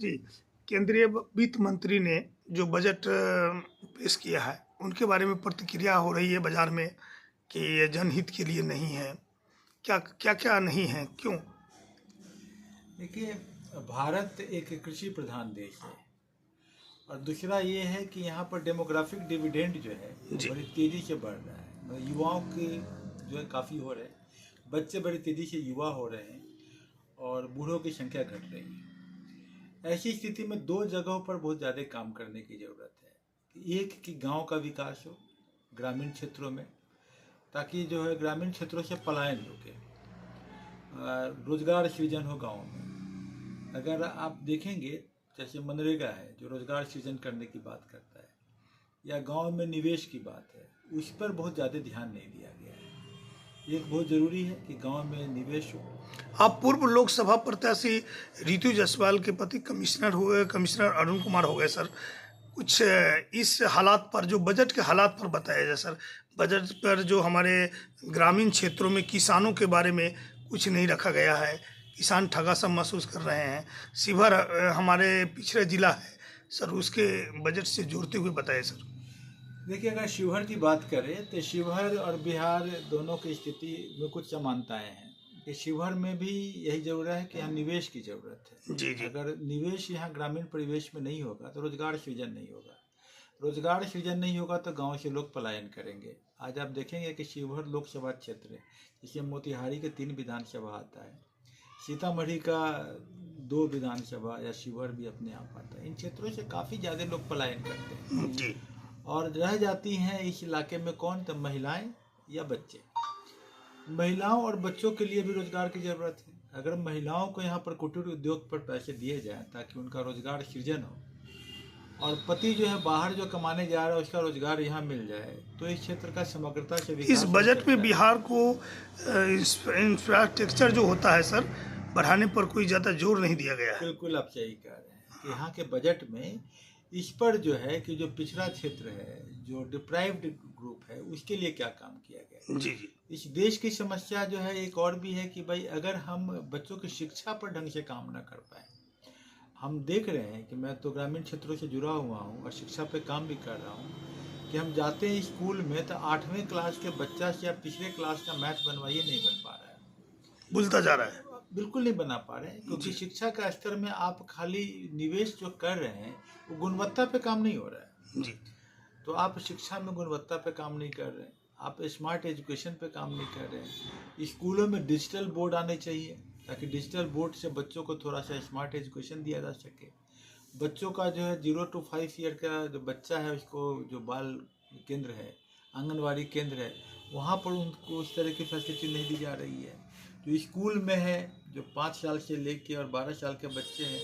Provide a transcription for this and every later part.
जी, केंद्रीय वित्त मंत्री ने जो बजट पेश किया है, उनके बारे में प्रतिक्रिया हो रही है बाजार में कि ये जनहित के लिए नहीं है। क्या नहीं है, क्यों? देखिए, भारत एक कृषि प्रधान देश है और दूसरा ये है कि यहाँ पर डेमोग्राफिक डिविडेंड जो है जी। बड़ी तेज़ी से बढ़ रहा है। मतलब युवाओं के जो है काफ़ी हो रहे हैं, बच्चे बड़ी तेज़ी से युवा हो रहे हैं और बूढ़ों की संख्या घट रही है। ऐसी स्थिति में दो जगहों पर बहुत ज़्यादा काम करने की ज़रूरत है कि एक कि गांव का विकास हो ग्रामीण क्षेत्रों में, ताकि जो है ग्रामीण क्षेत्रों से पलायन रुके, रोजगार सृजन हो गाँव में। अगर आप देखेंगे जैसे मनरेगा है जो रोजगार सृजन करने की बात करता है, या गांव में निवेश की बात है, उस पर बहुत ज़्यादा ध्यान नहीं दिया गया है। ये बहुत ज़रूरी है कि गांव में निवेश हो। आप पूर्व लोकसभा प्रत्याशी रितु जायसवाल के पति कमिश्नर अरुण कुमार हो गए सर। कुछ इस हालात पर, जो बजट के हालात पर बताया जाए सर। बजट पर जो हमारे ग्रामीण क्षेत्रों में किसानों के बारे में कुछ नहीं रखा गया है। किसान ठगा सा महसूस कर रहे हैं। शिवहर हमारे पिछड़ा जिला है सर, उसके बजट से जोड़ते हुए बताइए सर। देखिए, अगर शिवहर की बात करें तो शिवहर और बिहार दोनों की स्थिति में कुछ समानताएं हैं कि शिवहर में भी यही ज़रूरत है कि यहाँ निवेश की ज़रूरत है। जी जी। अगर निवेश यहाँ ग्रामीण परिवेश में नहीं होगा तो रोजगार सृजन नहीं होगा। रोजगार सृजन नहीं होगा तो गांव से लोग पलायन करेंगे। आज आप देखेंगे कि शिवहर लोकसभा क्षेत्र है जिसमें मोतिहारी के 3 विधानसभा आता है, सीतामढ़ी का 2 विधानसभा, या शिवहर भी अपने आप आता है। इन क्षेत्रों से काफ़ी ज़्यादा लोग पलायन करते हैं जी। और रह जाती हैं इस इलाके में कौन? तो महिलाएं या बच्चे। महिलाओं और बच्चों के लिए भी रोजगार की ज़रूरत है। अगर महिलाओं को यहाँ पर कुटीर उद्योग पर पैसे दिए जाएं ताकि उनका रोजगार सृजन हो, और पति जो है बाहर जो कमाने जा रहा है उसका रोजगार यहाँ मिल जाए, तो इस क्षेत्र का समग्रता से विकास इस बजट में बिहार को इंफ्रास्ट्रक्चर जो होता है सर, बढ़ाने पर कोई ज़्यादा जोर नहीं दिया गया है। बिल्कुल आप सही कह रहे हैं कि यहाँ के बजट में इस पर जो है कि जो पिछड़ा क्षेत्र है, जो डिप्राइव्ड ग्रुप है, उसके लिए क्या काम किया गया। जी जी। इस देश की समस्या जो है एक और भी है कि भाई अगर हम बच्चों की शिक्षा पर ढंग से काम न कर पाए। हम देख रहे हैं कि मैं तो ग्रामीण क्षेत्रों से जुड़ा हुआ हूँ और शिक्षा पे काम भी कर रहा हूँ कि हम जाते हैं स्कूल में तो 8वीं क्लास के बच्चा से या पिछले क्लास का मैथ बनवाइए नहीं बन पा रहा है, भूलता जा रहा है। बिल्कुल नहीं बना पा रहे हैं, क्योंकि शिक्षा का स्तर में आप खाली निवेश जो कर रहे हैं वो गुणवत्ता पे काम नहीं हो रहा है। जी। तो आप शिक्षा में गुणवत्ता पे काम नहीं कर रहे हैं, आप स्मार्ट एजुकेशन पे काम नहीं कर रहे हैं। स्कूलों में डिजिटल बोर्ड आने चाहिए ताकि डिजिटल बोर्ड से बच्चों को थोड़ा सा स्मार्ट एजुकेशन दिया जा सके। बच्चों का जो है 0 to 5 ईयर का जो बच्चा है उसको जो बाल केंद्र है, आंगनवाड़ी केंद्र है, वहाँ पर उनको उस तरह की फैसिलिटी नहीं दी जा रही है। जो स्कूल में है, जो 5 साल से लेके और 12 साल के बच्चे हैं,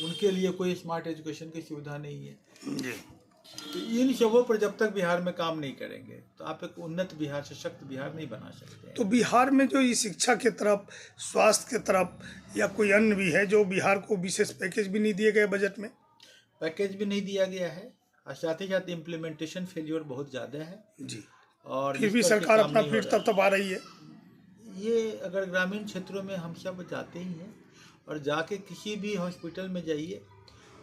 उनके लिए कोई स्मार्ट एजुकेशन की सुविधा नहीं है। जी। तो इन सबों पर जब तक बिहार में काम नहीं करेंगे तो आप एक उन्नत बिहार, सशक्त बिहार नहीं बना सकते हैं। तो बिहार में जो ये शिक्षा के तरफ, स्वास्थ्य के तरफ, या कोई अन्य भी है जो बिहार को विशेष पैकेज भी नहीं दिए गए बजट में? पैकेज भी नहीं दिया गया है और साथ ही साथ इम्प्लीमेंटेशन फेलियर बहुत ज़्यादा है। जी। और फिर भी सरकार अपना पीठ थपथपा रही है। ये अगर ग्रामीण क्षेत्रों में हम सब जाते ही हैं और जाके किसी भी हॉस्पिटल में जाइए,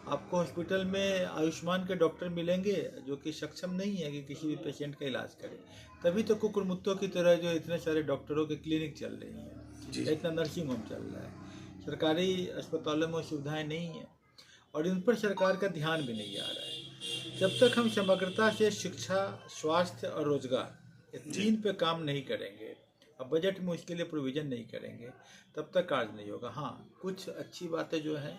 आपको हॉस्पिटल में आयुष्मान के डॉक्टर मिलेंगे जो कि सक्षम नहीं है कि किसी भी पेशेंट का इलाज करें। तभी तो कुकुरमुत्तों की तरह जो इतने सारे डॉक्टरों के क्लिनिक चल रही हैं, इतना नर्सिंग होम चल रहा है। सरकारी अस्पतालों में सुविधाएं नहीं हैं और इन पर सरकार का ध्यान भी नहीं आ रहा है। जब तक हम समग्रता से शिक्षा, स्वास्थ्य और रोजगार, ये 3 पे काम नहीं करेंगे, अब बजट में उसके लिए प्रोविज़न नहीं करेंगे, तब तक कार्य नहीं होगा। हाँ, कुछ अच्छी बातें जो हैं